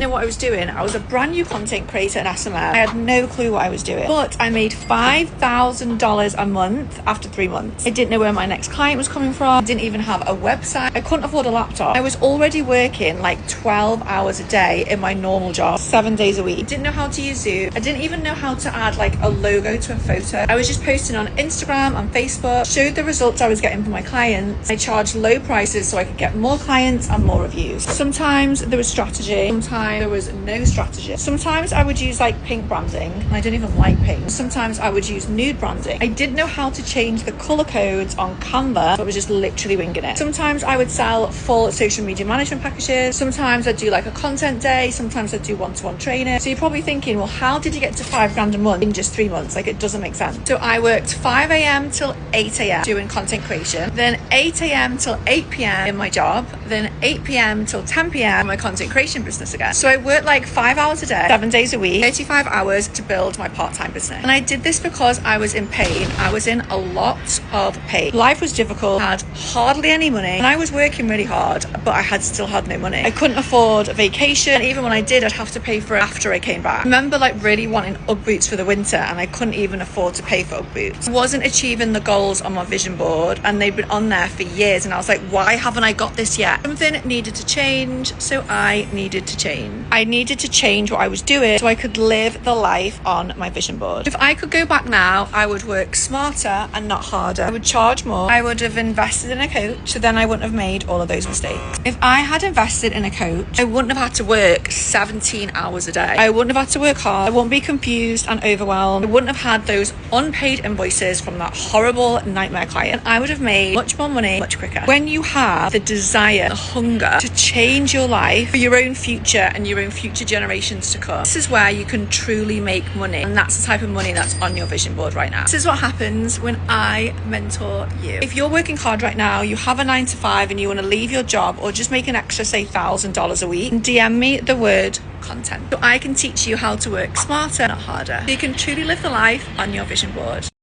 know what I was doing. I was a brand new content creator in SMM. I had no clue what I was doing, but I made $5,000 a month after 3 months. I didn't know where my next client was coming from. I didn't even have a website. I couldn't afford a laptop. I was already working like 12 hours a day in my normal job, 7 days a week. I didn't know how to use Zoom. I didn't even know how to add like a logo to a photo. I was just posting on Instagram and Facebook, showed the results I was getting from my clients. I charged low prices so I could get more clients and more reviews. Sometimes there was strategy, sometimes there was no strategy. Sometimes I would use like pink branding, and I don't even like pink. Sometimes I would use nude branding. I didn't know how to change the color codes on Canva, so I was just literally winging it. Sometimes I would sell full social media management packages. Sometimes I'd do like a content day. Sometimes I'd do one-to-one training. So you're probably thinking, well, how did you get to $5,000 a month in just 3 months? Like, it doesn't make sense. So I worked 5 a.m. till 8 a.m. doing content creation, then 8 a.m. till 8 p.m. in my job, then 8 p.m. till 10 p.m. in my content creation business again. So I worked like 5 hours a day, 7 days a week, 35 hours to build my part-time business. And I did this because I was in pain. I was in a lot of pain. Life was difficult, I had hardly any money, and I was working really hard, but I still had no money. I couldn't afford a vacation. Even when I did, I'd have to pay for it after I came back. I remember like really wanting Ugg boots for the winter, and I couldn't even afford to pay for Ugg boots. I wasn't achieving the goals on my vision board, and they'd been on there for years, and I was like, why haven't I got this yet? Something needed to change, so I needed to change. I needed to change what I was doing so I could live the life on my vision board. If I could go back now, I would work smarter and not harder. I would charge more. I would have invested in a coach, so then I wouldn't have made all of those mistakes. If I had invested in a coach, I wouldn't have had to work 17 hours a day. I wouldn't have had to work hard. I wouldn't be confused and overwhelmed. I wouldn't have had those unpaid invoices from that horrible nightmare client. I would have made much more money much quicker. When you have the desire, the hunger to change your life for your own future and your own future generations to come, this is where you can truly make money, and that's the type of money that's on your vision board right now. This is what happens when I mentor you. If you're working hard right now, you have a 9 to 5 and you want to leave your job or just make an extra, say, $1,000 a week, DM me the word content so I can teach you how to work smarter, not harder, so you can truly live the life on your vision board.